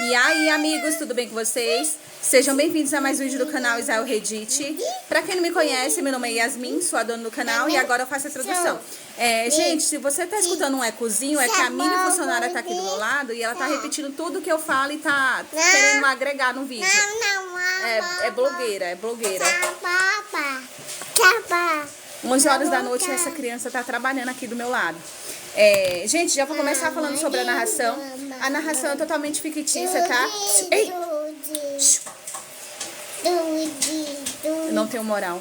E aí, amigos, tudo bem com vocês? Sejam bem-vindos a mais um vídeo do canal Israel Redit. Pra quem não me conhece, meu nome é Yasmin, sou a dona do canal e agora eu faço a tradução. Gente, se você tá escutando um ecozinho, é que a mini funcionária tá aqui do meu lado e ela tá repetindo tudo que eu falo e tá querendo agregar no vídeo. É blogueira, é blogueira. 11 horas da noite essa criança tá trabalhando aqui do meu lado. Gente, já vou começar falando sobre a narração. A narração é totalmente fictícia, tá? Ei! Eu não tenho moral.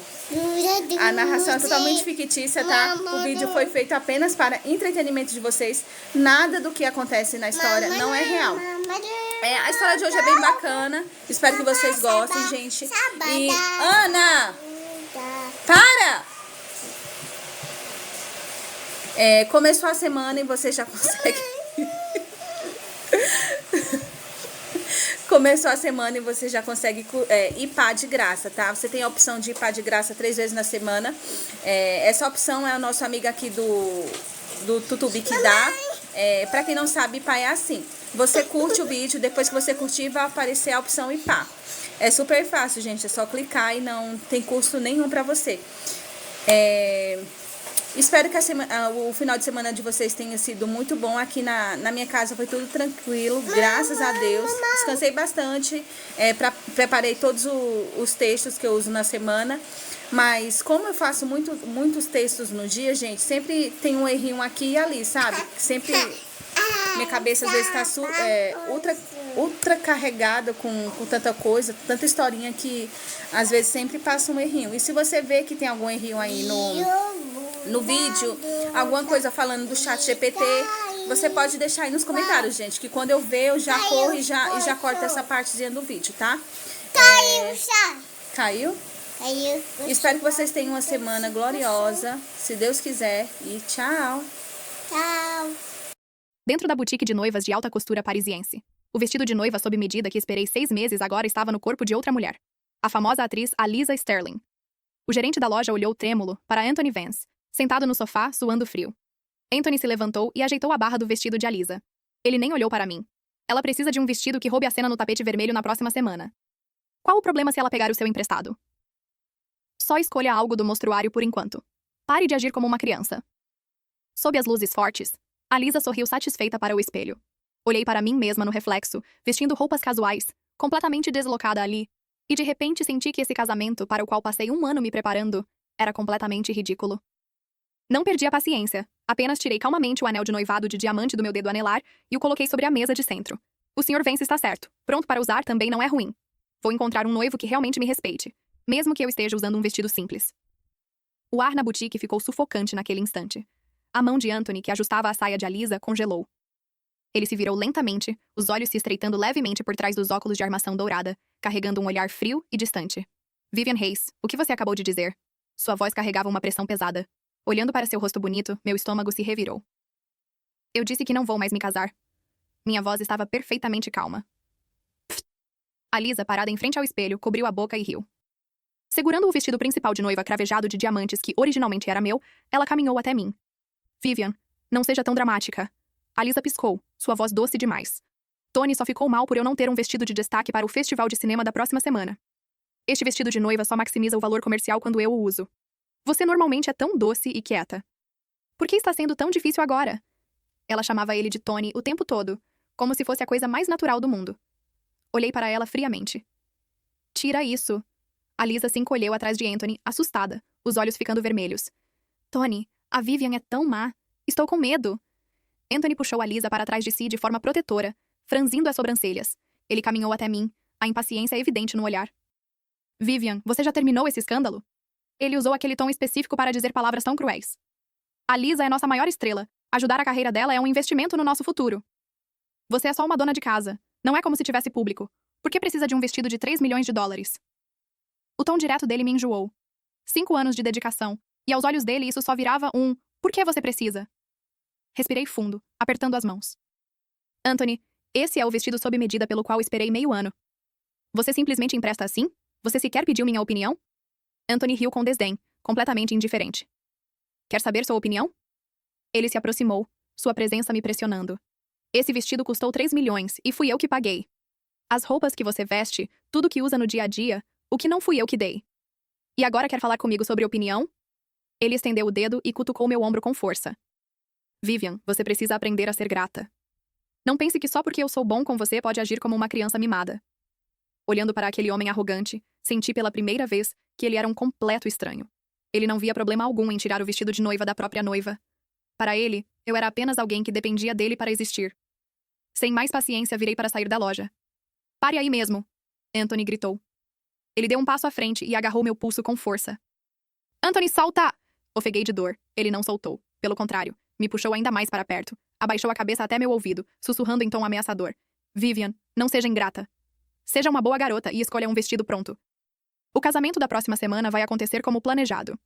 A narração é totalmente fictícia, tá? O vídeo foi feito apenas para entretenimento de vocês. Nada do que acontece na história não é real. A história de hoje é bem bacana. Espero que vocês gostem, gente. E... Ana! Para! Começou a semana e você já consegue... Começou a semana e você já consegue IPA de graça, tá? Você tem a opção de IPA de graça 3 vezes na semana. Essa opção é o nosso amigo aqui do Tutubi que dá. Pra quem não sabe, IPA é assim. Você curte o vídeo, depois que você curtir vai aparecer a opção IPA. É super fácil, gente. É só clicar e não tem custo nenhum pra você. Espero que o final de semana de vocês tenha sido muito bom. Aqui na minha casa foi tudo tranquilo, graças a Deus. Descansei bastante, preparei todos os textos que eu uso na semana. Mas como eu faço muitos textos no dia, gente, sempre tem um errinho aqui e ali, sabe? Sempre minha cabeça às vezes está ultra carregada com tanta coisa, tanta historinha que às vezes sempre passa um errinho. E se você vê que tem algum errinho aí no vídeo, alguma coisa falando do chat GPT, você pode deixar aí nos comentários, gente, que quando eu ver, eu já corro e já corto essa partezinha do vídeo, tá? Caiu? Caiu? Espero que vocês tenham uma semana gloriosa, se Deus quiser, e tchau! Tchau! Dentro da boutique de noivas de alta costura parisiense, o vestido de noiva sob medida que esperei 6 meses agora estava no corpo de outra mulher, a famosa atriz Alisa Sterling. O gerente da loja olhou trêmulo para Anthony Vance, sentado no sofá, suando frio. Anthony se levantou e ajeitou a barra do vestido de Alisa. Ele nem olhou para mim. Ela precisa de um vestido que roube a cena no tapete vermelho na próxima semana. Qual o problema se ela pegar o seu emprestado? Só escolha algo do mostruário por enquanto. Pare de agir como uma criança. Sob as luzes fortes, Alisa sorriu satisfeita para o espelho. Olhei para mim mesma no reflexo, vestindo roupas casuais, completamente deslocada ali, e de repente senti que esse casamento, para o qual passei 1 ano me preparando, era completamente ridículo. Não perdi a paciência, apenas tirei calmamente o anel de noivado de diamante do meu dedo anelar e o coloquei sobre a mesa de centro. O Sr. Vance está certo, pronto para usar também não é ruim. Vou encontrar um noivo que realmente me respeite, mesmo que eu esteja usando um vestido simples. O ar na boutique ficou sufocante naquele instante. A mão de Anthony, que ajustava a saia de Alisa, congelou. Ele se virou lentamente, os olhos se estreitando levemente por trás dos óculos de armação dourada, carregando um olhar frio e distante. Vivian Hayes, o que você acabou de dizer? Sua voz carregava uma pressão pesada. Olhando para seu rosto bonito, meu estômago se revirou. Eu disse que não vou mais me casar. Minha voz estava perfeitamente calma. Pfft. Alisa, parada em frente ao espelho, cobriu a boca e riu. Segurando o vestido principal de noiva cravejado de diamantes que originalmente era meu, ela caminhou até mim. Vivian, não seja tão dramática. Alisa piscou, sua voz doce demais. Tony só ficou mal por eu não ter um vestido de destaque para o festival de cinema da próxima semana. Este vestido de noiva só maximiza o valor comercial quando eu o uso. Você normalmente é tão doce e quieta. Por que está sendo tão difícil agora? Ela chamava ele de Tony o tempo todo, como se fosse a coisa mais natural do mundo. Olhei para ela friamente. Tira isso. Alisa se encolheu atrás de Anthony, assustada, os olhos ficando vermelhos. Tony, a Vivian é tão má. Estou com medo. Anthony puxou Alisa para trás de si de forma protetora, franzindo as sobrancelhas. Ele caminhou até mim, a impaciência evidente no olhar. Vivian, você já terminou esse escândalo? Ele usou aquele tom específico para dizer palavras tão cruéis. Alisa é nossa maior estrela. Ajudar a carreira dela é um investimento no nosso futuro. Você é só uma dona de casa. Não é como se tivesse público. Por que precisa de um vestido de 3 milhões de dólares? O tom direto dele me enjoou. 5 anos de dedicação. E aos olhos dele isso só virava um "por que você precisa?". Respirei fundo, apertando as mãos. Anthony, esse é o vestido sob medida pelo qual esperei meio ano. Você simplesmente empresta assim? Você sequer pediu minha opinião? Anthony riu com desdém, completamente indiferente. Quer saber sua opinião? Ele se aproximou, sua presença me pressionando. Esse vestido custou 3 milhões e fui eu que paguei. As roupas que você veste, tudo que usa no dia a dia, o que não fui eu que dei. E agora quer falar comigo sobre opinião? Ele estendeu o dedo e cutucou meu ombro com força. Vivian, você precisa aprender a ser grata. Não pense que só porque eu sou bom com você pode agir como uma criança mimada. Olhando para aquele homem arrogante, senti pela primeira vez que ele era um completo estranho. Ele não via problema algum em tirar o vestido de noiva da própria noiva. Para ele, eu era apenas alguém que dependia dele para existir. Sem mais paciência, virei para sair da loja. Pare aí mesmo! Anthony gritou. Ele deu um passo à frente e agarrou meu pulso com força. Anthony, solta! Ofeguei de dor. Ele não soltou. Pelo contrário, me puxou ainda mais para perto. Abaixou a cabeça até meu ouvido, sussurrando em tom ameaçador. Vivian, não seja ingrata. Seja uma boa garota e escolha um vestido pronto. O casamento da próxima semana vai acontecer como planejado.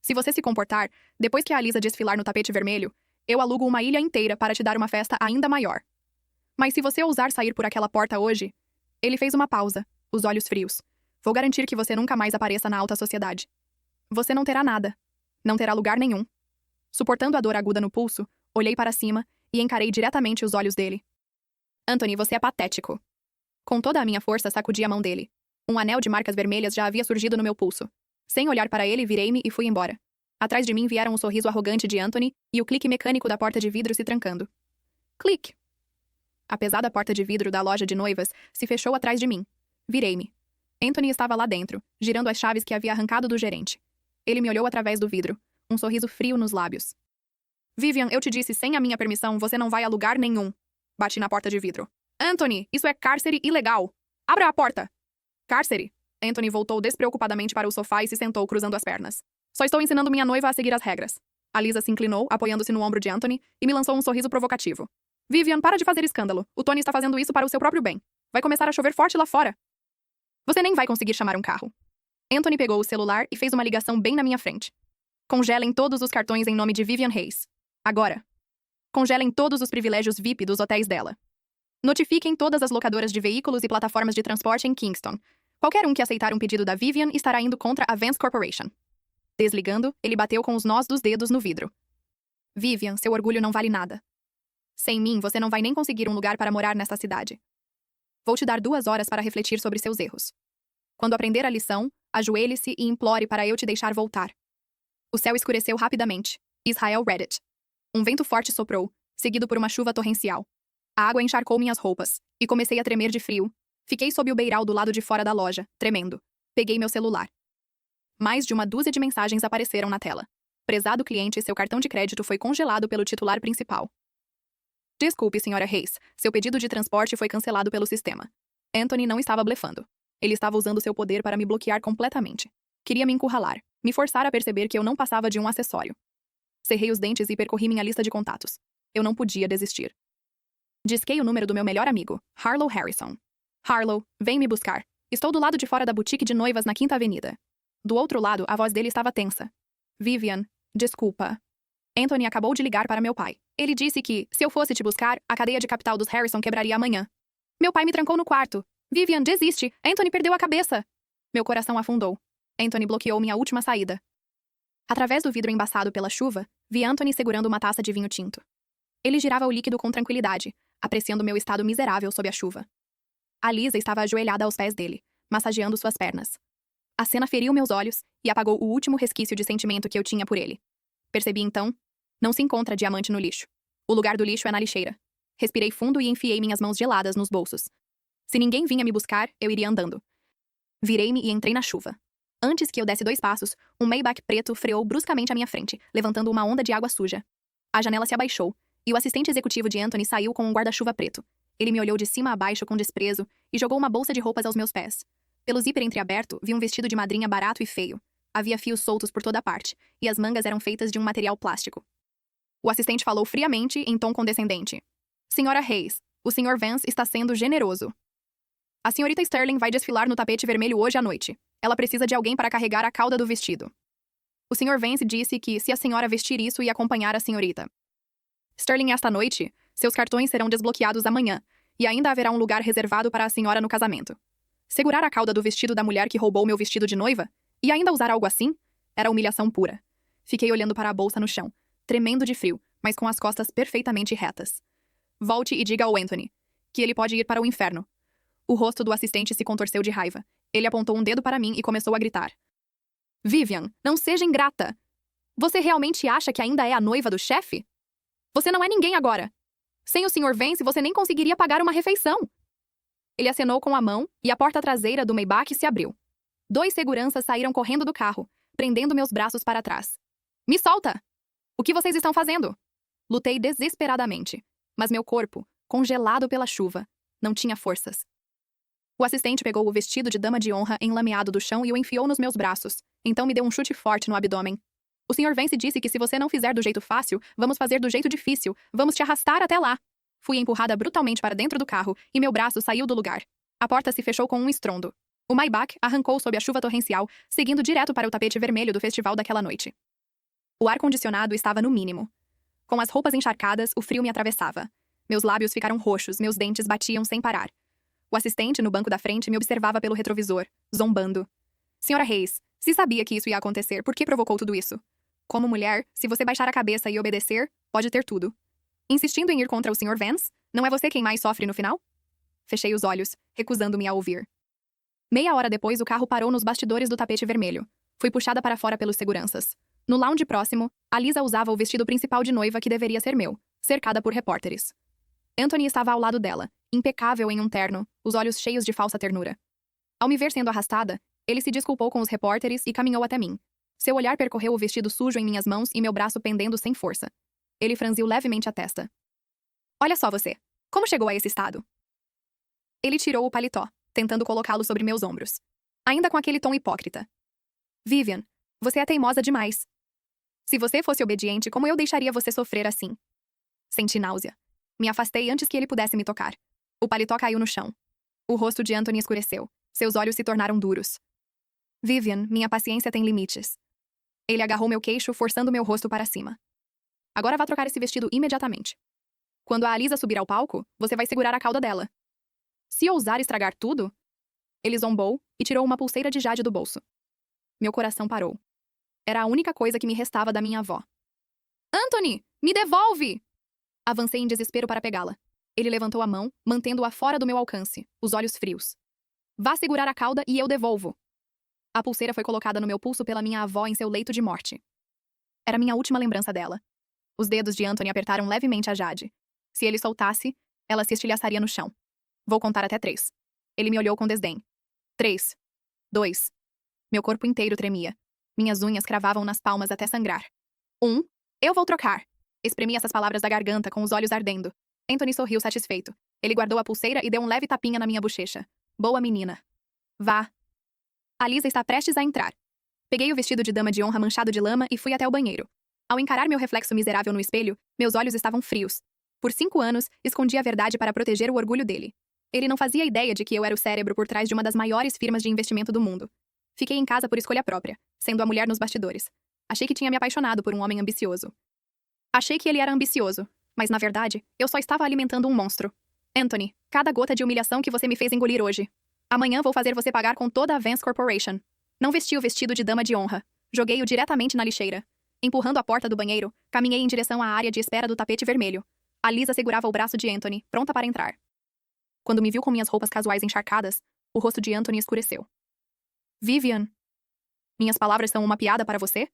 Se você se comportar, depois que a Alisa desfilar no tapete vermelho, eu alugo uma ilha inteira para te dar uma festa ainda maior. Mas se você ousar sair por aquela porta hoje... Ele fez uma pausa, os olhos frios. Vou garantir que você nunca mais apareça na alta sociedade. Você não terá nada. Não terá lugar nenhum. Suportando a dor aguda no pulso, olhei para cima e encarei diretamente os olhos dele. Anthony, você é patético. Com toda a minha força, sacudi a mão dele. Um anel de marcas vermelhas já havia surgido no meu pulso. Sem olhar para ele, virei-me e fui embora. Atrás de mim vieram o sorriso arrogante de Anthony e o clique mecânico da porta de vidro se trancando. Clique! A pesada porta de vidro da loja de noivas se fechou atrás de mim. Virei-me. Anthony estava lá dentro, girando as chaves que havia arrancado do gerente. Ele me olhou através do vidro, um sorriso frio nos lábios. Vivian, eu te disse, sem a minha permissão, você não vai a lugar nenhum. Bati na porta de vidro. Anthony, isso é cárcere ilegal. Abra a porta! Cárcere? Anthony voltou despreocupadamente para o sofá e se sentou cruzando as pernas. Só estou ensinando minha noiva a seguir as regras. Alisa se inclinou, apoiando-se no ombro de Anthony, e me lançou um sorriso provocativo. Vivian, para de fazer escândalo. O Tony está fazendo isso para o seu próprio bem. Vai começar a chover forte lá fora. Você nem vai conseguir chamar um carro. Anthony pegou o celular e fez uma ligação bem na minha frente. Congelem todos os cartões em nome de Vivian Hayes. Agora. Congelem todos os privilégios VIP dos hotéis dela. Notifiquem todas as locadoras de veículos e plataformas de transporte em Kingston. Qualquer um que aceitar um pedido da Vivian estará indo contra a Vance Corporation. Desligando, ele bateu com os nós dos dedos no vidro. Vivian, seu orgulho não vale nada. Sem mim, você não vai nem conseguir um lugar para morar nesta cidade. Vou te dar 2 horas para refletir sobre seus erros. Quando aprender a lição, ajoelhe-se e implore para eu te deixar voltar. O céu escureceu rapidamente. Israel Reddit. Um vento forte soprou, seguido por uma chuva torrencial. A água encharcou minhas roupas, e comecei a tremer de frio. Fiquei sob o beiral do lado de fora da loja, tremendo. Peguei meu celular. Mais de uma dúzia de mensagens apareceram na tela. Prezado cliente, seu cartão de crédito foi congelado pelo titular principal. Desculpe, senhora Hayes. Seu pedido de transporte foi cancelado pelo sistema. Anthony não estava blefando. Ele estava usando seu poder para me bloquear completamente. Queria me encurralar, me forçar a perceber que eu não passava de um acessório. Cerrei os dentes e percorri minha lista de contatos. Eu não podia desistir. Disquei o número do meu melhor amigo, Harlow Harrison. Harlow, vem me buscar. Estou do lado de fora da boutique de noivas na 5ª Avenida. Do outro lado, a voz dele estava tensa. Vivian, desculpa. Anthony acabou de ligar para meu pai. Ele disse que, se eu fosse te buscar, a cadeia de capital dos Harrison quebraria amanhã. Meu pai me trancou no quarto. Vivian, desiste. Anthony perdeu a cabeça. Meu coração afundou. Anthony bloqueou minha última saída. Através do vidro embaçado pela chuva, vi Anthony segurando uma taça de vinho tinto. Ele girava o líquido com tranquilidade, apreciando meu estado miserável sob a chuva. Alisa estava ajoelhada aos pés dele, massageando suas pernas. A cena feriu meus olhos e apagou o último resquício de sentimento que eu tinha por ele. Percebi então, não se encontra diamante no lixo. O lugar do lixo é na lixeira. Respirei fundo e enfiei minhas mãos geladas nos bolsos. Se ninguém vinha me buscar, eu iria andando. Virei-me e entrei na chuva. Antes que eu desse 2 passos, um Maybach preto freou bruscamente à minha frente, levantando uma onda de água suja. A janela se abaixou, e o assistente executivo de Anthony saiu com um guarda-chuva preto. Ele me olhou de cima a baixo com desprezo e jogou uma bolsa de roupas aos meus pés. Pelo zíper entreaberto, vi um vestido de madrinha barato e feio. Havia fios soltos por toda parte, e as mangas eram feitas de um material plástico. O assistente falou friamente, em tom condescendente. Senhora Hayes, o Sr. Vance está sendo generoso. A senhorita Sterling vai desfilar no tapete vermelho hoje à noite. Ela precisa de alguém para carregar a cauda do vestido. O Sr. Vance disse que, se a senhora vestir isso e acompanhar a senhorita Sterling esta noite, seus cartões serão desbloqueados amanhã, e ainda haverá um lugar reservado para a senhora no casamento. Segurar a cauda do vestido da mulher que roubou meu vestido de noiva? E ainda usar algo assim? Era humilhação pura. Fiquei olhando para a bolsa no chão, tremendo de frio, mas com as costas perfeitamente retas. Volte e diga ao Anthony que ele pode ir para o inferno. O rosto do assistente se contorceu de raiva. Ele apontou um dedo para mim e começou a gritar. Vivian, não seja ingrata! Você realmente acha que ainda é a noiva do chefe? Você não é ninguém agora! Sem o Sr. Vance, você nem conseguiria pagar uma refeição! Ele acenou com a mão e a porta traseira do Maybach se abriu. 2 seguranças saíram correndo do carro, prendendo meus braços para trás. Me solta! O que vocês estão fazendo? Lutei desesperadamente, mas meu corpo, congelado pela chuva, não tinha forças. O assistente pegou o vestido de dama de honra enlameado do chão e o enfiou nos meus braços, então me deu um chute forte no abdômen. O Sr. Vance disse que se você não fizer do jeito fácil, vamos fazer do jeito difícil, vamos te arrastar até lá. Fui empurrada brutalmente para dentro do carro e meu braço saiu do lugar. A porta se fechou com um estrondo. O Maybach arrancou sob a chuva torrencial, seguindo direto para o tapete vermelho do festival daquela noite. O ar-condicionado estava no mínimo. Com as roupas encharcadas, o frio me atravessava. Meus lábios ficaram roxos, meus dentes batiam sem parar. O assistente, no banco da frente, me observava pelo retrovisor, zombando. Senhora Hayes, se sabia que isso ia acontecer, por que provocou tudo isso? Como mulher, se você baixar a cabeça e obedecer, pode ter tudo. Insistindo em ir contra o Sr. Vance, não é você quem mais sofre no final? Fechei os olhos, recusando-me a ouvir. Meia hora depois, o carro parou nos bastidores do tapete vermelho. Fui puxada para fora pelos seguranças. No lounge próximo, a Lisa usava o vestido principal de noiva que deveria ser meu, cercada por repórteres. Anthony estava ao lado dela, impecável em um terno, os olhos cheios de falsa ternura. Ao me ver sendo arrastada, ele se desculpou com os repórteres e caminhou até mim. Seu olhar percorreu o vestido sujo em minhas mãos e meu braço pendendo sem força. Ele franziu levemente a testa. Olha só você. Como chegou a esse estado? Ele tirou o paletó, tentando colocá-lo sobre meus ombros. Ainda com aquele tom hipócrita. Vivian, você é teimosa demais. Se você fosse obediente, como eu deixaria você sofrer assim? Senti náusea. Me afastei antes que ele pudesse me tocar. O paletó caiu no chão. O rosto de Anthony escureceu. Seus olhos se tornaram duros. Vivian, minha paciência tem limites. Ele agarrou meu queixo, forçando meu rosto para cima. Agora vá trocar esse vestido imediatamente. Quando a Alisa subir ao palco, você vai segurar a cauda dela. Se ousar estragar tudo... Ele zombou e tirou uma pulseira de jade do bolso. Meu coração parou. Era a única coisa que me restava da minha avó. Anthony, me devolve! Avancei em desespero para pegá-la. Ele levantou a mão, mantendo-a fora do meu alcance, os olhos frios. Vá segurar a cauda e eu devolvo. A pulseira foi colocada no meu pulso pela minha avó em seu leito de morte. Era minha última lembrança dela. Os dedos de Anthony apertaram levemente a Jade. Se ele soltasse, ela se estilhaçaria no chão. Vou contar até 3. Ele me olhou com desdém. 3. 2. Meu corpo inteiro tremia. Minhas unhas cravavam nas palmas até sangrar. 1. Eu vou trocar. Espremi essas palavras da garganta com os olhos ardendo. Anthony sorriu satisfeito. Ele guardou a pulseira e deu um leve tapinha na minha bochecha. Boa menina. Vá. A Lisa está prestes a entrar. Peguei o vestido de dama de honra manchado de lama e fui até o banheiro. Ao encarar meu reflexo miserável no espelho, meus olhos estavam frios. Por 5 anos, escondi a verdade para proteger o orgulho dele. Ele não fazia ideia de que eu era o cérebro por trás de uma das maiores firmas de investimento do mundo. Fiquei em casa por escolha própria, sendo a mulher nos bastidores. Achei que tinha me apaixonado por um homem ambicioso. Achei que ele era ambicioso, mas na verdade, eu só estava alimentando um monstro. Anthony, cada gota de humilhação que você me fez engolir hoje. Amanhã vou fazer você pagar com toda a Vance Corporation. Não vesti o vestido de dama de honra. Joguei-o diretamente na lixeira. Empurrando a porta do banheiro, caminhei em direção à área de espera do tapete vermelho. A Lisa segurava o braço de Anthony, pronta para entrar. Quando me viu com minhas roupas casuais encharcadas, o rosto de Anthony escureceu. Vivian. Minhas palavras são uma piada para você?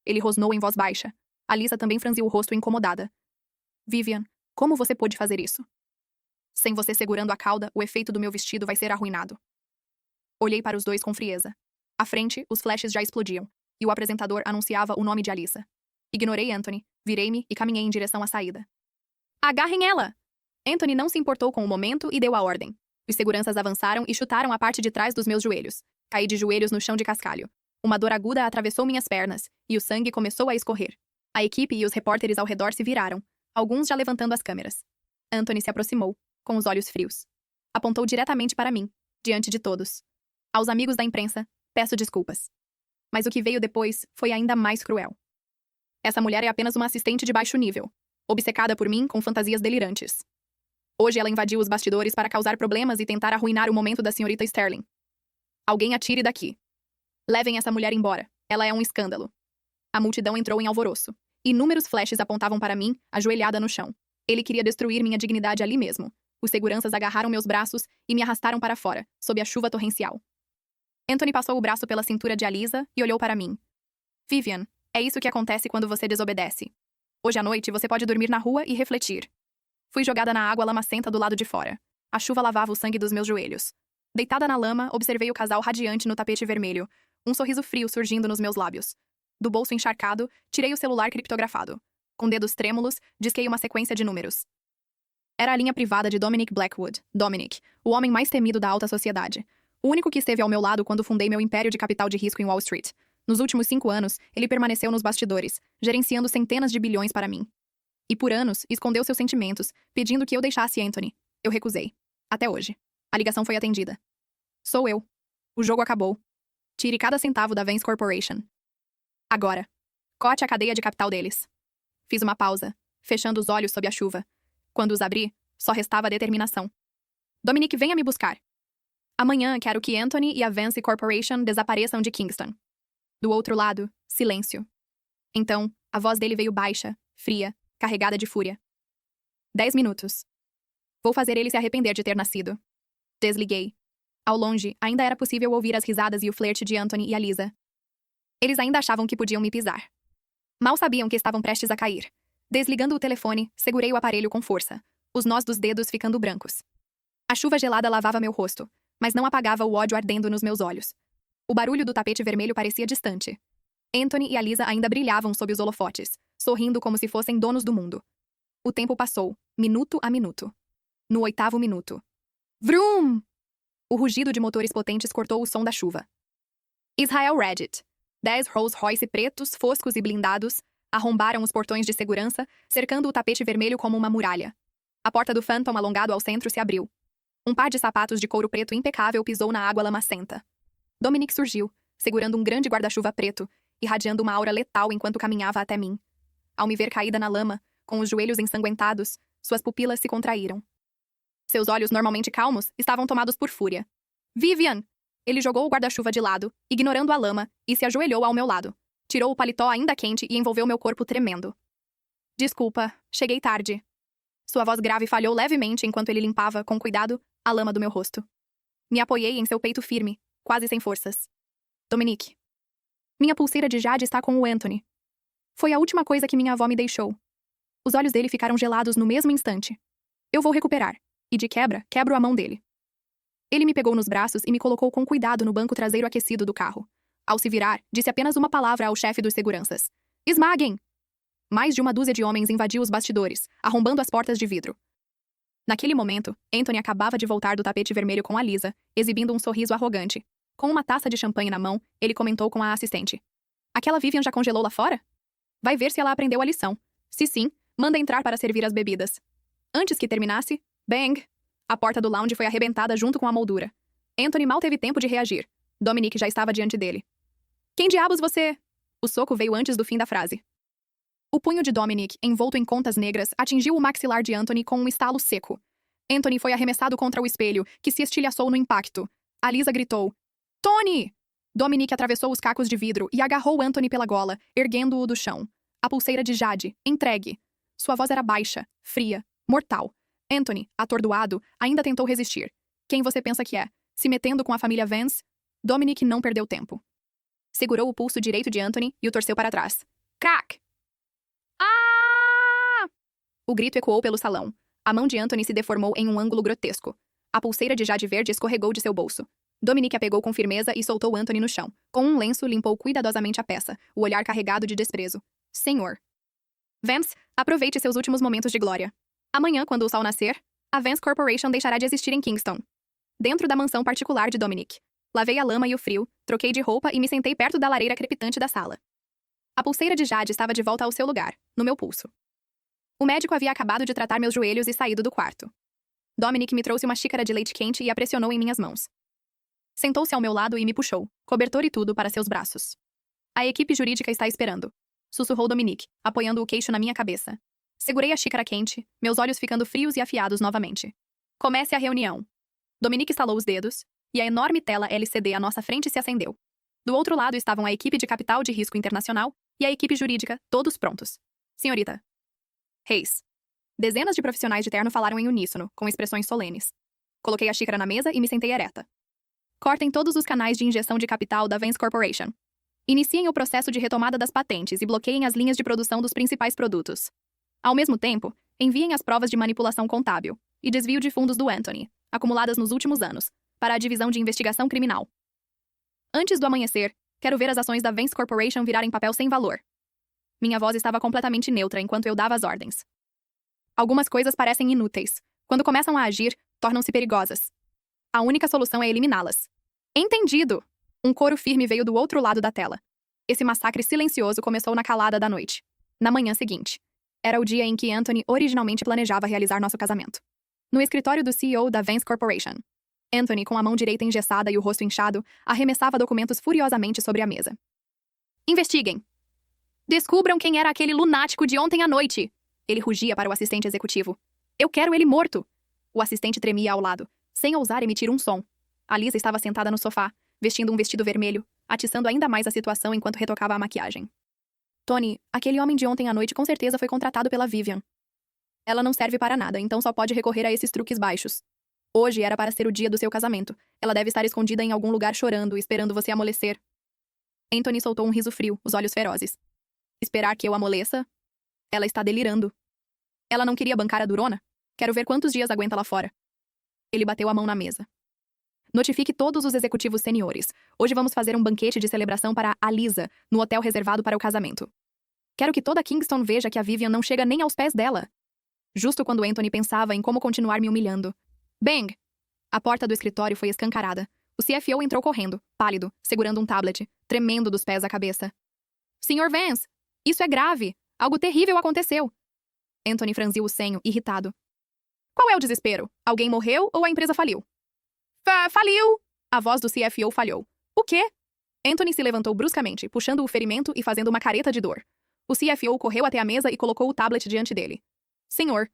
Ele rosnou em voz baixa. A Lisa também franziu o rosto incomodada. Vivian, como você pôde fazer isso? Sem você segurando a cauda, o efeito do meu vestido vai ser arruinado. Olhei para os dois com frieza. À frente, os flashes já explodiam, e o apresentador anunciava o nome de Alissa. Ignorei Anthony, virei-me e caminhei em direção à saída. Agarrem ela! Anthony não se importou com o momento e deu a ordem. Os seguranças avançaram e chutaram a parte de trás dos meus joelhos. Caí de joelhos no chão de cascalho. Uma dor aguda atravessou minhas pernas, e o sangue começou a escorrer. A equipe e os repórteres ao redor se viraram, alguns já levantando as câmeras. Anthony se aproximou, com os olhos frios. Apontou diretamente para mim, diante de todos. Aos amigos da imprensa, peço desculpas. Mas o que veio depois foi ainda mais cruel. Essa mulher é apenas uma assistente de baixo nível, obcecada por mim com fantasias delirantes. Hoje ela invadiu os bastidores para causar problemas e tentar arruinar o momento da senhorita Sterling. Alguém atire daqui. Levem essa mulher embora. Ela é um escândalo. A multidão entrou em alvoroço. Inúmeros flashes apontavam para mim, ajoelhada no chão. Ele queria destruir minha dignidade ali mesmo. Os seguranças agarraram meus braços e me arrastaram para fora, sob a chuva torrencial. Anthony passou o braço pela cintura de Alisa e olhou para mim. Vivian, é isso que acontece quando você desobedece. Hoje à noite você pode dormir na rua e refletir. Fui jogada na água lamacenta do lado de fora. A chuva lavava o sangue dos meus joelhos. Deitada na lama, observei o casal radiante no tapete vermelho, um sorriso frio surgindo nos meus lábios. Do bolso encharcado, tirei o celular criptografado. Com dedos trêmulos, disquei uma sequência de números. Era a linha privada de Dominic Blackwood, Dominic, o homem mais temido da alta sociedade. O único que esteve ao meu lado quando fundei meu império de capital de risco em Wall Street. Nos últimos 5 anos, ele permaneceu nos bastidores, gerenciando centenas de bilhões para mim. E por anos, escondeu seus sentimentos, pedindo que eu deixasse Anthony. Eu recusei. Até hoje. A ligação foi atendida. Sou eu. O jogo acabou. Tire cada centavo da Vance Corporation. Agora. Cote a cadeia de capital deles. Fiz uma pausa, fechando os olhos sob a chuva. Quando os abri, só restava a determinação. Dominic, venha me buscar. Amanhã quero que Anthony e a Vance Corporation desapareçam de Kingston. Do outro lado, silêncio. Então, a voz dele veio baixa, fria, carregada de fúria. 10 minutos. Vou fazer ele se arrepender de ter nascido. Desliguei. Ao longe, ainda era possível ouvir as risadas e o flerte de Anthony e Alisa. Eles ainda achavam que podiam me pisar. Mal sabiam que estavam prestes a cair. Desligando o telefone, segurei o aparelho com força, os nós dos dedos ficando brancos. A chuva gelada lavava meu rosto, mas não apagava o ódio ardendo nos meus olhos. O barulho do tapete vermelho parecia distante. Anthony e Alisa ainda brilhavam sob os holofotes, sorrindo como se fossem donos do mundo. O tempo passou, minuto a minuto. No 8º minuto. Vroom! O rugido de motores potentes cortou o som da chuva. Israel Reddit. 10 Rolls-Royce pretos, foscos e blindados arrombaram os portões de segurança, cercando o tapete vermelho como uma muralha. A porta do Phantom alongado ao centro se abriu. Um par de sapatos de couro preto impecável pisou na água lamacenta. Dominic surgiu, segurando um grande guarda-chuva preto, irradiando uma aura letal enquanto caminhava até mim. Ao me ver caída na lama, com os joelhos ensanguentados, suas pupilas se contraíram. Seus olhos, normalmente calmos, estavam tomados por fúria. Vivian! Ele jogou o guarda-chuva de lado, ignorando a lama, e se ajoelhou ao meu lado. Tirou o paletó ainda quente e envolveu meu corpo tremendo. Desculpa, cheguei tarde. Sua voz grave falhou levemente enquanto ele limpava, com cuidado, a lama do meu rosto. Me apoiei em seu peito firme, quase sem forças. Dominic. Minha pulseira de jade está com o Anthony. Foi a última coisa que minha avó me deixou. Os olhos dele ficaram gelados no mesmo instante. Eu vou recuperar. E de quebra, quebro a mão dele. Ele me pegou nos braços e me colocou com cuidado no banco traseiro aquecido do carro. Ao se virar, disse apenas uma palavra ao chefe dos seguranças. Esmaguem! Mais de uma dúzia de homens invadiu os bastidores, arrombando as portas de vidro. Naquele momento, Anthony acabava de voltar do tapete vermelho com Alisa, exibindo um sorriso arrogante. Com uma taça de champanhe na mão, ele comentou com a assistente. Aquela Vivian já congelou lá fora? Vai ver se ela aprendeu a lição. Se sim, manda entrar para servir as bebidas. Antes que terminasse, bang! A porta do lounge foi arrebentada junto com a moldura. Anthony mal teve tempo de reagir. Dominic já estava diante dele. Quem diabos você? O soco veio antes do fim da frase. O punho de Dominic, envolto em contas negras, atingiu o maxilar de Anthony com um estalo seco. Anthony foi arremessado contra o espelho, que se estilhaçou no impacto. Alisa gritou. Tony! Dominic atravessou os cacos de vidro e agarrou Anthony pela gola, erguendo-o do chão. A pulseira de jade, entregue. Sua voz era baixa, fria, mortal. Anthony, atordoado, ainda tentou resistir. Quem você pensa que é? Se metendo com a família Vance? Dominic não perdeu tempo. Segurou o pulso direito de Anthony e o torceu para trás. Crack! Ah! O grito ecoou pelo salão. A mão de Anthony se deformou em um ângulo grotesco. A pulseira de jade verde escorregou de seu bolso. Dominic a pegou com firmeza e soltou Anthony no chão. Com um lenço, limpou cuidadosamente a peça, o olhar carregado de desprezo. Senhor. Vance, aproveite seus últimos momentos de glória. Amanhã, quando o sol nascer, a Vance Corporation deixará de existir em Kingston. Dentro da mansão particular de Dominic. Lavei a lama e o frio, troquei de roupa e me sentei perto da lareira crepitante da sala. A pulseira de jade estava de volta ao seu lugar, no meu pulso. O médico havia acabado de tratar meus joelhos e saído do quarto. Dominic me trouxe uma xícara de leite quente e a pressionou em minhas mãos. Sentou-se ao meu lado e me puxou, cobertor e tudo, para seus braços. A equipe jurídica está esperando, sussurrou Dominic, apoiando o queixo na minha cabeça. Segurei a xícara quente, meus olhos ficando frios e afiados novamente. Comece a reunião. Dominic estalou os dedos, e a enorme tela LCD à nossa frente se acendeu. Do outro lado estavam a equipe de capital de risco internacional e a equipe jurídica, todos prontos. Senhorita Hayes. Dezenas de profissionais de terno falaram em uníssono, com expressões solenes. Coloquei a xícara na mesa e me sentei ereta. Cortem todos os canais de injeção de capital da Vance Corporation. Iniciem o processo de retomada das patentes e bloqueiem as linhas de produção dos principais produtos. Ao mesmo tempo, enviem as provas de manipulação contábil e desvio de fundos do Anthony, acumuladas nos últimos anos, para a Divisão de Investigação Criminal. Antes do amanhecer, quero ver as ações da Vance Corporation virarem papel sem valor. Minha voz estava completamente neutra enquanto eu dava as ordens. Algumas coisas parecem inúteis. Quando começam a agir, tornam-se perigosas. A única solução é eliminá-las. Entendido! Um coro firme veio do outro lado da tela. Esse massacre silencioso começou na calada da noite. Na manhã seguinte. Era o dia em que Anthony originalmente planejava realizar nosso casamento. No escritório do CEO da Vance Corporation. Anthony, com a mão direita engessada e o rosto inchado, arremessava documentos furiosamente sobre a mesa. Investiguem! Descubram quem era aquele lunático de ontem à noite! Ele rugia para o assistente executivo. Eu quero ele morto! O assistente tremia ao lado, sem ousar emitir um som. A Lisa estava sentada no sofá, vestindo um vestido vermelho, atiçando ainda mais a situação enquanto retocava a maquiagem. Tony, aquele homem de ontem à noite com certeza foi contratado pela Vivian. Ela não serve para nada, então só pode recorrer a esses truques baixos. Hoje era para ser o dia do seu casamento. Ela deve estar escondida em algum lugar chorando, esperando você amolecer. Anthony soltou um riso frio, os olhos ferozes. Esperar que eu amoleça? Ela está delirando. Ela não queria bancar a durona? Quero ver quantos dias aguenta lá fora. Ele bateu a mão na mesa. Notifique todos os executivos seniores. Hoje vamos fazer um banquete de celebração para a Lisa, no hotel reservado para o casamento. Quero que toda Kingston veja que a Vivian não chega nem aos pés dela. Justo quando Anthony pensava em como continuar me humilhando. Bang! A porta do escritório foi escancarada. O CFO entrou correndo, pálido, segurando um tablet, tremendo dos pés à cabeça. Sr. Vance! Isso é grave! Algo terrível aconteceu! Anthony franziu o senho, irritado. Qual é o desespero? Alguém morreu ou a empresa faliu? Faliu! A voz do CFO falhou. O quê? Anthony se levantou bruscamente, puxando o ferimento e fazendo uma careta de dor. O CFO correu até a mesa e colocou o tablet diante dele. Senhor.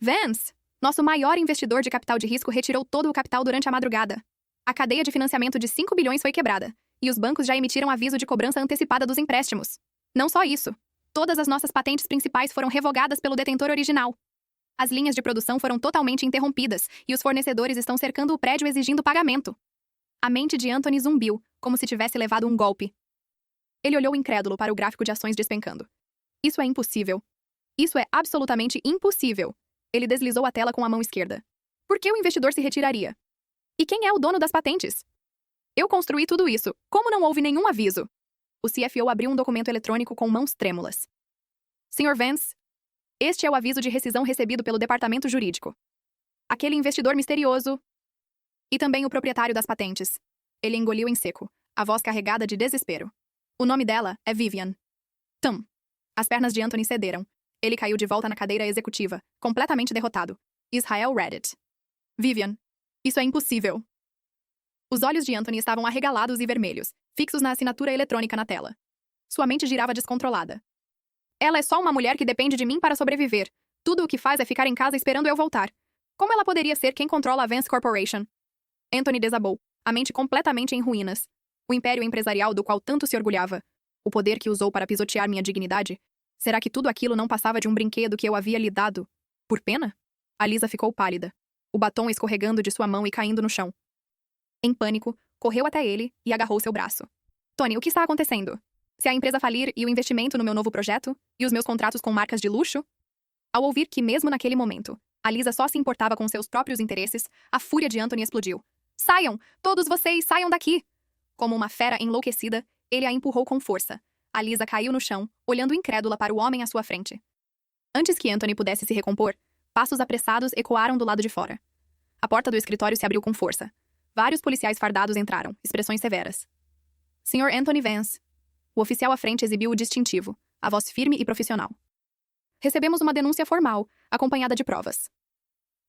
Vance! Nosso maior investidor de capital de risco retirou todo o capital durante a madrugada. A cadeia de financiamento de 5 bilhões foi quebrada, e os bancos já emitiram aviso de cobrança antecipada dos empréstimos. Não só isso. Todas as nossas patentes principais foram revogadas pelo detentor original. As linhas de produção foram totalmente interrompidas, e os fornecedores estão cercando o prédio exigindo pagamento. A mente de Anthony zumbiu, como se tivesse levado um golpe. Ele olhou incrédulo para o gráfico de ações despencando. Isso é impossível. Isso é absolutamente impossível. Ele deslizou a tela com a mão esquerda. Por que o investidor se retiraria? E quem é o dono das patentes? Eu construí tudo isso. Como não houve nenhum aviso? O CFO abriu um documento eletrônico com mãos trêmulas. Sr. Vance, este é o aviso de rescisão recebido pelo departamento jurídico. Aquele investidor misterioso... E também o proprietário das patentes. Ele engoliu em seco, a voz carregada de desespero. O nome dela é Vivian. Tum. As pernas de Anthony cederam. Ele caiu de volta na cadeira executiva, completamente derrotado. Israel Reddit. Vivian. Isso é impossível. Os olhos de Anthony estavam arregalados e vermelhos, fixos na assinatura eletrônica na tela. Sua mente girava descontrolada. Ela é só uma mulher que depende de mim para sobreviver. Tudo o que faz é ficar em casa esperando eu voltar. Como ela poderia ser quem controla a Vance Corporation? Anthony desabou, a mente completamente em ruínas. O império empresarial do qual tanto se orgulhava. O poder que usou para pisotear minha dignidade. Será que tudo aquilo não passava de um brinquedo que eu havia lhe dado? Por pena? A Lisa ficou pálida, o batom escorregando de sua mão e caindo no chão. Em pânico, correu até ele e agarrou seu braço. Tony, o que está acontecendo? Se a empresa falir e o investimento no meu novo projeto? E os meus contratos com marcas de luxo? Ao ouvir que, mesmo naquele momento, a Lisa só se importava com seus próprios interesses, a fúria de Anthony explodiu. Saiam! Todos vocês, saiam daqui! Como uma fera enlouquecida, ele a empurrou com força. A Lisa caiu no chão, olhando incrédula para o homem à sua frente. Antes que Anthony pudesse se recompor, passos apressados ecoaram do lado de fora. A porta do escritório se abriu com força. Vários policiais fardados entraram, expressões severas. Sr. Anthony Vance. O oficial à frente exibiu o distintivo, a voz firme e profissional. Recebemos uma denúncia formal, acompanhada de provas.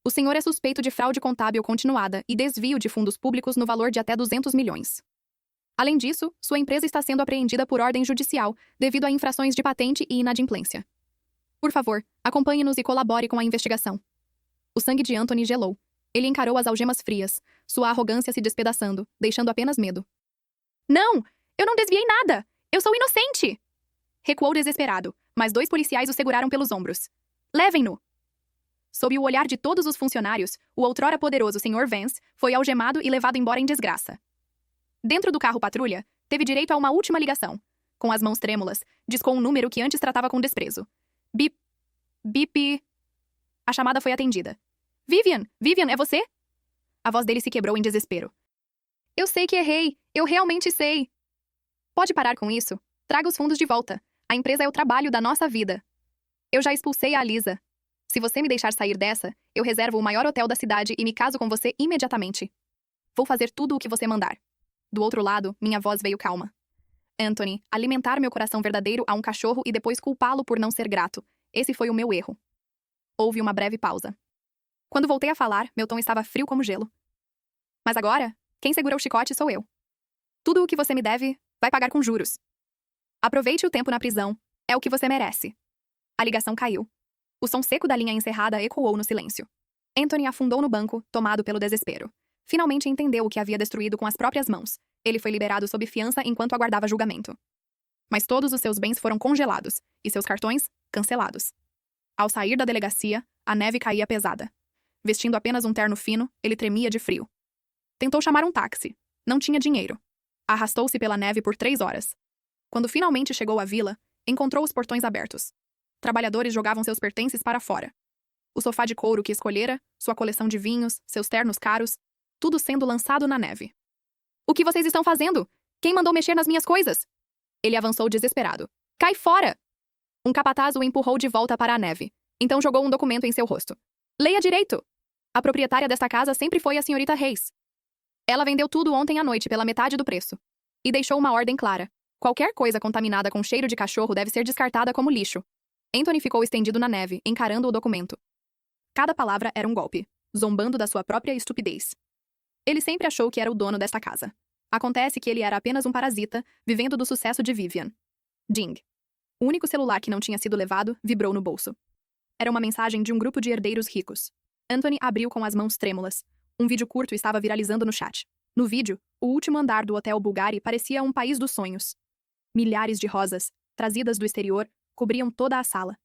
O senhor é suspeito de fraude contábil continuada e desvio de fundos públicos no valor de até 200 milhões. Além disso, sua empresa está sendo apreendida por ordem judicial devido a infrações de patente e inadimplência. Por favor, acompanhe-nos e colabore com a investigação. O sangue de Anthony gelou. Ele encarou as algemas frias, sua arrogância se despedaçando, deixando apenas medo. Não! Eu não desviei nada! Eu sou inocente! Recuou desesperado, mas 2 policiais o seguraram pelos ombros. Levem-no! Sob o olhar de todos os funcionários, o outrora poderoso Sr. Vance foi algemado e levado embora em desgraça. Dentro do carro patrulha, teve direito a uma última ligação. Com as mãos trêmulas, discou um número que antes tratava com desprezo. Bip. Bip. A chamada foi atendida. Vivian! Vivian, é você? A voz dele se quebrou em desespero. Eu sei que errei. Eu realmente sei. Pode parar com isso? Traga os fundos de volta. A empresa é o trabalho da nossa vida. Eu já expulsei a Lisa. Se você me deixar sair dessa, eu reservo o maior hotel da cidade e me caso com você imediatamente. Vou fazer tudo o que você mandar. Do outro lado, minha voz veio calma. Anthony, alimentar meu coração verdadeiro a um cachorro e depois culpá-lo por não ser grato. Esse foi o meu erro. Houve uma breve pausa. Quando voltei a falar, meu tom estava frio como gelo. Mas agora, quem segura o chicote sou eu. Tudo o que você me deve, vai pagar com juros. Aproveite o tempo na prisão. É o que você merece. A ligação caiu. O som seco da linha encerrada ecoou no silêncio. Anthony afundou no banco, tomado pelo desespero. Finalmente entendeu o que havia destruído com as próprias mãos. Ele foi liberado sob fiança enquanto aguardava julgamento. Mas todos os seus bens foram congelados, e seus cartões, cancelados. Ao sair da delegacia, a neve caía pesada. Vestindo apenas um terno fino, ele tremia de frio. Tentou chamar um táxi. Não tinha dinheiro. Arrastou-se pela neve por 3 horas. Quando finalmente chegou à vila, encontrou os portões abertos. Trabalhadores jogavam seus pertences para fora. O sofá de couro que escolhera, sua coleção de vinhos, seus ternos caros, tudo sendo lançado na neve. O que vocês estão fazendo? Quem mandou mexer nas minhas coisas? Ele avançou desesperado. Cai fora! Um capataz o empurrou de volta para a neve. Então jogou um documento em seu rosto. Leia direito! A proprietária desta casa sempre foi a senhorita Reis. Ela vendeu tudo ontem à noite pela metade do preço. E deixou uma ordem clara. Qualquer coisa contaminada com cheiro de cachorro deve ser descartada como lixo. Anthony ficou estendido na neve, encarando o documento. Cada palavra era um golpe, zombando da sua própria estupidez. Ele sempre achou que era o dono desta casa. Acontece que ele era apenas um parasita, vivendo do sucesso de Vivian. Ding. O único celular que não tinha sido levado vibrou no bolso. Era uma mensagem de um grupo de herdeiros ricos. Anthony abriu com as mãos trêmulas. Um vídeo curto estava viralizando no chat. No vídeo, o último andar do Hotel Bulgari parecia um país dos sonhos. Milhares de rosas, trazidas do exterior, cobriam toda a sala.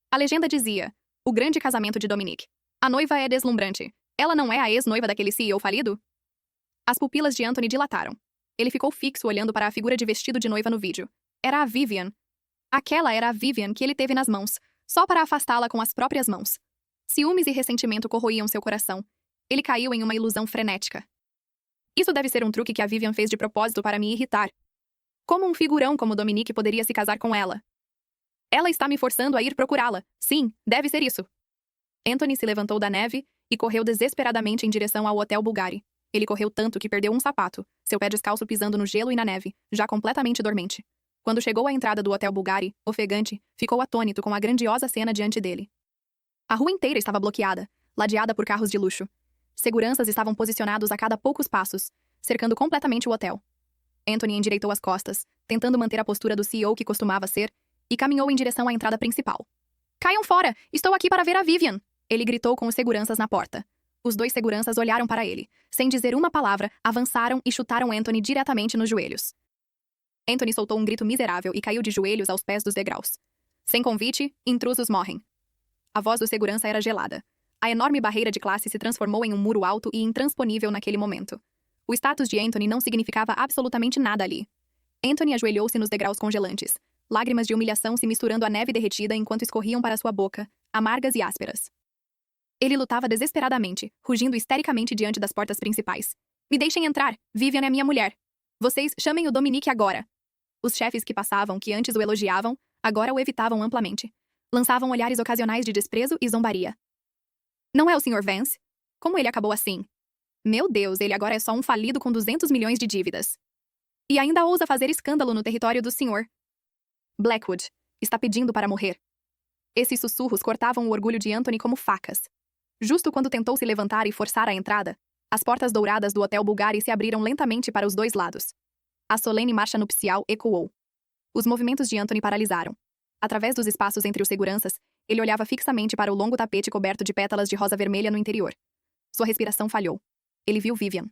A legenda dizia: o grande casamento de Dominique. A noiva é deslumbrante. Ela não é a ex-noiva daquele CEO falido? As pupilas de Anthony dilataram. Ele ficou fixo olhando para a figura de vestido de noiva no vídeo. Era a Vivian. Aquela era a Vivian que ele teve nas mãos, só para afastá-la com as próprias mãos. Ciúmes e ressentimento corroíam seu coração. Ele caiu em uma ilusão frenética. Isso deve ser um truque que a Vivian fez de propósito para me irritar. Como um figurão como Dominique poderia se casar com ela? Ela está me forçando a ir procurá-la. Sim, deve ser isso. Anthony se levantou da neve e correu desesperadamente em direção ao Hotel Bulgari. Ele correu tanto que perdeu um sapato, seu pé descalço pisando no gelo e na neve, já completamente dormente. Quando chegou à entrada do Hotel Bulgari, ofegante, ficou atônito com a grandiosa cena diante dele. A rua inteira estava bloqueada, ladeada por carros de luxo. Seguranças estavam posicionados a cada poucos passos, cercando completamente o hotel. Anthony endireitou as costas, tentando manter a postura do CEO que costumava ser, e caminhou em direção à entrada principal. Caiam fora! Estou aqui para ver a Vivian! Ele gritou com os seguranças na porta. Os 2 seguranças olharam para ele. Sem dizer uma palavra, avançaram e chutaram Anthony diretamente nos joelhos. Anthony soltou um grito miserável e caiu de joelhos aos pés dos degraus. Sem convite, intrusos morrem. A voz do segurança era gelada. A enorme barreira de classe se transformou em um muro alto e intransponível naquele momento. O status de Anthony não significava absolutamente nada ali. Anthony ajoelhou-se nos degraus congelantes. Lágrimas de humilhação se misturando à neve derretida enquanto escorriam para sua boca, amargas e ásperas. Ele lutava desesperadamente, rugindo histericamente diante das portas principais. Me deixem entrar! Vivian é minha mulher! Vocês chamem o Dominique agora! Os chefes que passavam, que antes o elogiavam, agora o evitavam amplamente. Lançavam olhares ocasionais de desprezo e zombaria. Não é o Sr. Vance? Como ele acabou assim? Meu Deus, ele agora é só um falido com 200 milhões de dívidas. E ainda ousa fazer escândalo no território do senhor. Blackwood está pedindo para morrer. Esses sussurros cortavam o orgulho de Anthony como facas. Justo quando tentou se levantar e forçar a entrada, as portas douradas do Hotel Bulgari se abriram lentamente para os 2 lados. A solene marcha nupcial ecoou. Os movimentos de Anthony paralisaram. Através dos espaços entre os seguranças, ele olhava fixamente para o longo tapete coberto de pétalas de rosa vermelha no interior. Sua respiração falhou. Ele viu Vivian.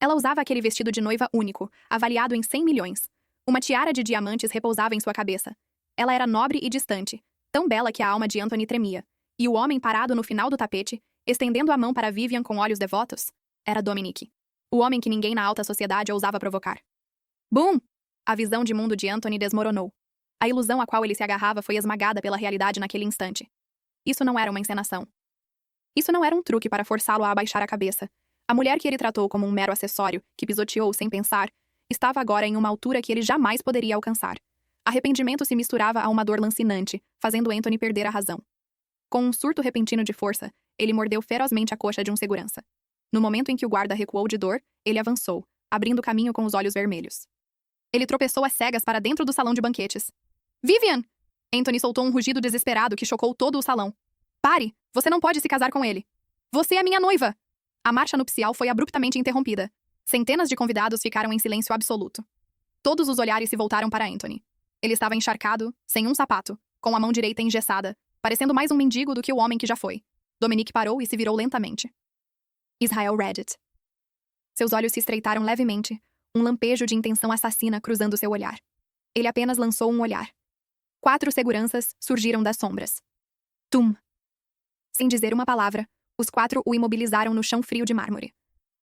Ela usava aquele vestido de noiva único, avaliado em 100 milhões. Uma tiara de diamantes repousava em sua cabeça. Ela era nobre e distante, tão bela que a alma de Anthony tremia. E o homem parado no final do tapete, estendendo a mão para Vivian com olhos devotos, era Dominic. O homem que ninguém na alta sociedade ousava provocar. Boom! A visão de mundo de Anthony desmoronou. A ilusão a qual ele se agarrava foi esmagada pela realidade naquele instante. Isso não era uma encenação. Isso não era um truque para forçá-lo a abaixar a cabeça. A mulher que ele tratou como um mero acessório, que pisoteou sem pensar, estava agora em uma altura que ele jamais poderia alcançar. Arrependimento se misturava a uma dor lancinante, fazendo Anthony perder a razão. Com um surto repentino de força, ele mordeu ferozmente a coxa de um segurança. No momento em que o guarda recuou de dor, ele avançou, abrindo caminho com os olhos vermelhos. Ele tropeçou às cegas para dentro do salão de banquetes. Vivian! Anthony soltou um rugido desesperado que chocou todo o salão. Pare! Você não pode se casar com ele! Você é minha noiva! A marcha nupcial foi abruptamente interrompida. Centenas de convidados ficaram em silêncio absoluto. Todos os olhares se voltaram para Anthony. Ele estava encharcado, sem um sapato, com a mão direita engessada, parecendo mais um mendigo do que o homem que já foi. Dominic parou e se virou lentamente. Israel Reddit. Seus olhos se estreitaram levemente, um lampejo de intenção assassina cruzando seu olhar. Ele apenas lançou um olhar. 4 seguranças surgiram das sombras. Tum! Sem dizer uma palavra, os 4 o imobilizaram no chão frio de mármore.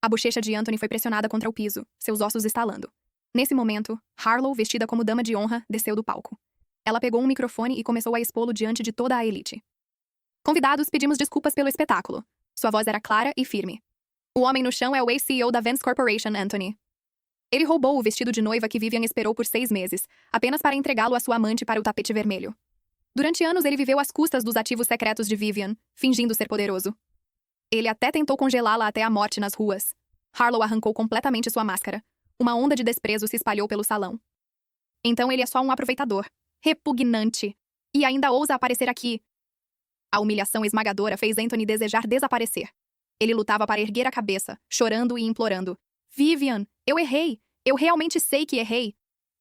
A bochecha de Anthony foi pressionada contra o piso, seus ossos estalando. Nesse momento, Harlow, vestida como dama de honra, desceu do palco. Ela pegou um microfone e começou a expô-lo diante de toda a elite. Convidados, pedimos desculpas pelo espetáculo. Sua voz era clara e firme. O homem no chão é o ex-CEO da Vance Corporation, Anthony. Ele roubou o vestido de noiva que Vivian esperou por 6 meses, apenas para entregá-lo à sua amante para o tapete vermelho. Durante anos, ele viveu às custas dos ativos secretos de Vivian, fingindo ser poderoso. Ele até tentou congelá-la até a morte nas ruas. Harlow arrancou completamente sua máscara. Uma onda de desprezo se espalhou pelo salão. Então ele é só um aproveitador. Repugnante. E ainda ousa aparecer aqui. A humilhação esmagadora fez Anthony desejar desaparecer. Ele lutava para erguer a cabeça, chorando e implorando. Vivian, eu errei. Eu realmente sei que errei.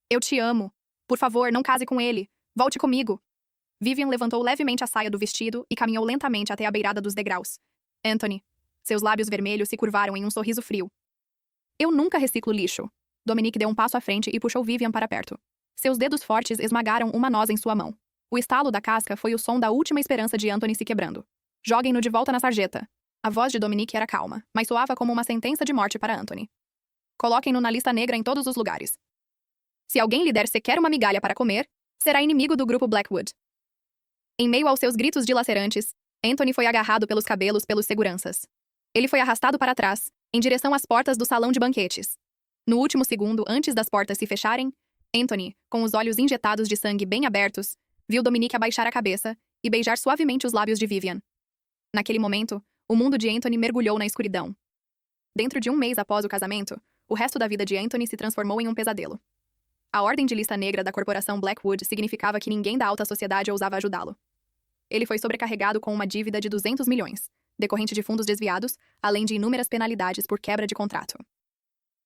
Eu te amo. Por favor, não case com ele. Volte comigo. Vivian levantou levemente a saia do vestido e caminhou lentamente até a beirada dos degraus. Anthony. Seus lábios vermelhos se curvaram em um sorriso frio. Eu nunca reciclo lixo. Dominic deu um passo à frente e puxou Vivian para perto. Seus dedos fortes esmagaram uma noz em sua mão. O estalo da casca foi o som da última esperança de Anthony se quebrando. Joguem-no de volta na sarjeta. A voz de Dominic era calma, mas soava como uma sentença de morte para Anthony. Coloquem-no na lista negra em todos os lugares. Se alguém lhe der sequer uma migalha para comer, será inimigo do grupo Blackwood. Em meio aos seus gritos dilacerantes, Anthony foi agarrado pelos cabelos pelos seguranças. Ele foi arrastado para trás, em direção às portas do salão de banquetes. No último segundo, antes das portas se fecharem, Anthony, com os olhos injetados de sangue bem abertos, viu Dominic abaixar a cabeça e beijar suavemente os lábios de Vivian. Naquele momento, o mundo de Anthony mergulhou na escuridão. Dentro de um mês após o casamento, o resto da vida de Anthony se transformou em um pesadelo. A ordem de lista negra da corporação Blackwood significava que ninguém da alta sociedade ousava ajudá-lo. Ele foi sobrecarregado com uma dívida de 200 milhões, decorrente de fundos desviados, além de inúmeras penalidades por quebra de contrato.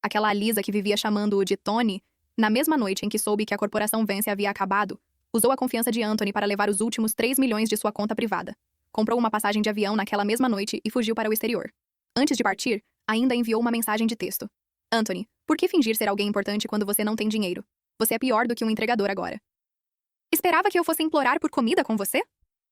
Aquela Alisa que vivia chamando-o de Tony, na mesma noite em que soube que a corporação Vance havia acabado, usou a confiança de Anthony para levar os últimos 3 milhões de sua conta privada. Comprou uma passagem de avião naquela mesma noite e fugiu para o exterior. Antes de partir, ainda enviou uma mensagem de texto. Anthony, por que fingir ser alguém importante quando você não tem dinheiro? Você é pior do que um entregador agora. Esperava que eu fosse implorar por comida com você?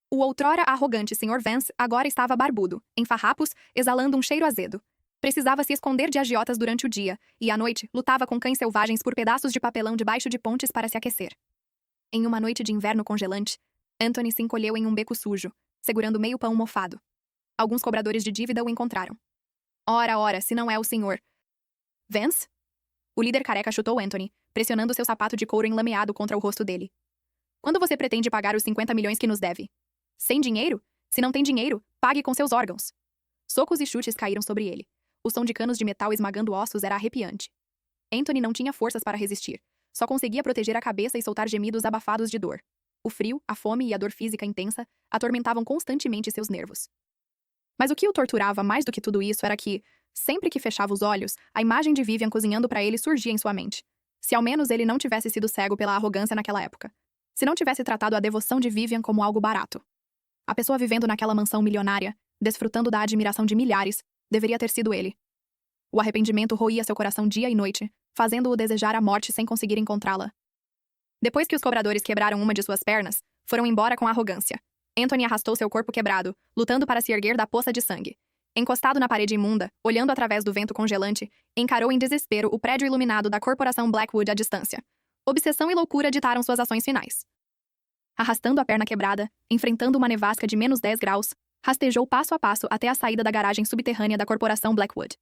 O outrora arrogante Sr. Vance agora estava barbudo, em farrapos, exalando um cheiro azedo. Precisava se esconder de agiotas durante o dia, e à noite lutava com cães selvagens por pedaços de papelão debaixo de pontes para se aquecer. Em uma noite de inverno congelante, Anthony se encolheu em um beco sujo, segurando meio pão mofado. Alguns cobradores de dívida o encontraram. Ora, se não é o Sr. Vance? O líder careca chutou Anthony, pressionando seu sapato de couro enlameado contra o rosto dele. Quando você pretende pagar os 50 milhões que nos deve? Sem dinheiro? Se não tem dinheiro, pague com seus órgãos. Socos e chutes caíram sobre ele. O som de canos de metal esmagando ossos era arrepiante. Anthony não tinha forças para resistir. Só conseguia proteger a cabeça e soltar gemidos abafados de dor. O frio, a fome e a dor física intensa atormentavam constantemente seus nervos. Mas o que o torturava mais do que tudo isso era que, sempre que fechava os olhos, a imagem de Vivian cozinhando para ele surgia em sua mente. Se ao menos ele não tivesse sido cego pela arrogância naquela época. Se não tivesse tratado a devoção de Vivian como algo barato. A pessoa vivendo naquela mansão milionária, desfrutando da admiração de milhares, deveria ter sido ele. O arrependimento roía seu coração dia e noite, fazendo-o desejar a morte sem conseguir encontrá-la. Depois que os cobradores quebraram uma de suas pernas, foram embora com arrogância. Anthony arrastou seu corpo quebrado, lutando para se erguer da poça de sangue. Encostado na parede imunda, olhando através do vento congelante, encarou em desespero o prédio iluminado da corporação Blackwood à distância. Obsessão e loucura ditaram suas ações finais. Arrastando a perna quebrada, enfrentando uma nevasca de -10 graus, rastejou passo a passo até a saída da garagem subterrânea da corporação Blackwood.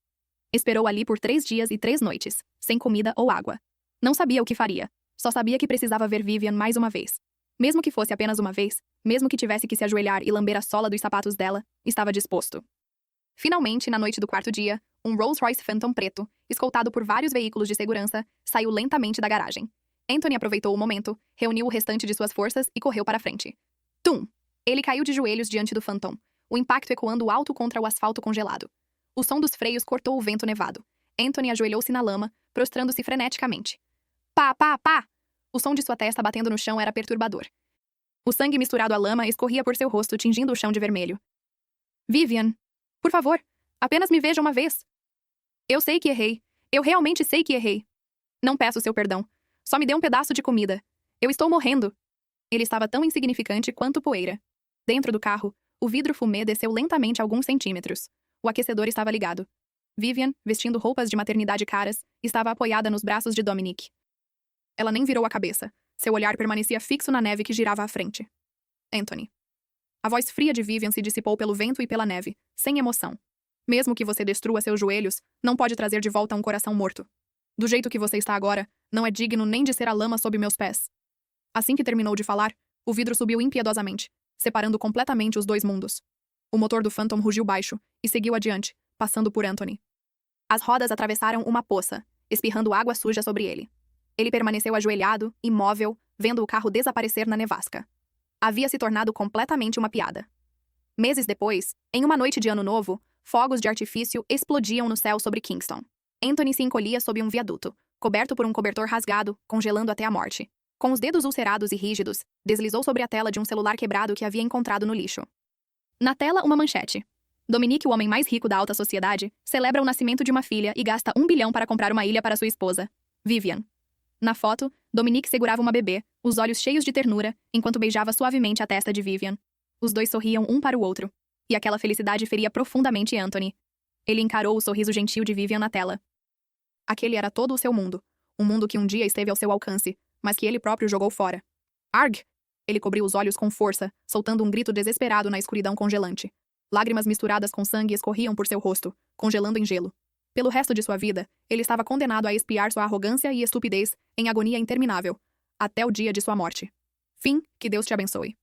Esperou ali por 3 dias e 3 noites, sem comida ou água. Não sabia o que faria. Só sabia que precisava ver Vivian mais uma vez. Mesmo que fosse apenas uma vez, mesmo que tivesse que se ajoelhar e lamber a sola dos sapatos dela, estava disposto. Finalmente, na noite do 4º dia, um Rolls-Royce Phantom preto, escoltado por vários veículos de segurança, saiu lentamente da garagem. Anthony aproveitou o momento, reuniu o restante de suas forças e correu para a frente. Tum! Ele caiu de joelhos diante do Phantom, o impacto ecoando alto contra o asfalto congelado. O som dos freios cortou o vento nevado. Anthony ajoelhou-se na lama, prostrando-se freneticamente. Pá, pá, pá! O som de sua testa batendo no chão era perturbador. O sangue misturado à lama escorria por seu rosto, tingindo o chão de vermelho. Vivian! Por favor, apenas me veja uma vez. Eu sei que errei. Eu realmente sei que errei. Não peço seu perdão. Só me dê um pedaço de comida. Eu estou morrendo. Ele estava tão insignificante quanto poeira. Dentro do carro, o vidro fumê desceu lentamente alguns centímetros. O aquecedor estava ligado. Vivian, vestindo roupas de maternidade caras, estava apoiada nos braços de Dominic. Ela nem virou a cabeça. Seu olhar permanecia fixo na neve que girava à frente. Anthony. A voz fria de Vivian se dissipou pelo vento e pela neve, sem emoção. Mesmo que você destrua seus joelhos, não pode trazer de volta um coração morto. Do jeito que você está agora, não é digno nem de ser a lama sob meus pés. Assim que terminou de falar, o vidro subiu impiedosamente, separando completamente os dois mundos. O motor do Phantom rugiu baixo e seguiu adiante, passando por Anthony. As rodas atravessaram uma poça, espirrando água suja sobre ele. Ele permaneceu ajoelhado, imóvel, vendo o carro desaparecer na nevasca. Havia se tornado completamente uma piada. Meses depois, em uma noite de ano novo, fogos de artifício explodiam no céu sobre Kingston. Anthony se encolhia sob um viaduto, coberto por um cobertor rasgado, congelando até a morte. Com os dedos ulcerados e rígidos, deslizou sobre a tela de um celular quebrado que havia encontrado no lixo. Na tela, uma manchete. Dominic, o homem mais rico da alta sociedade, celebra o nascimento de uma filha e gasta 1 bilhão para comprar uma ilha para sua esposa, Vivian. Na foto, Dominic segurava uma bebê, os olhos cheios de ternura, enquanto beijava suavemente a testa de Vivian. Os dois sorriam um para o outro. E aquela felicidade feria profundamente Anthony. Ele encarou o sorriso gentil de Vivian na tela. Aquele era todo o seu mundo. Um mundo que um dia esteve ao seu alcance, mas que ele próprio jogou fora. Arg! Ele cobriu os olhos com força, soltando um grito desesperado na escuridão congelante. Lágrimas misturadas com sangue escorriam por seu rosto, congelando em gelo. Pelo resto de sua vida, ele estava condenado a expiar sua arrogância e estupidez em agonia interminável, até o dia de sua morte. Fim, que Deus te abençoe.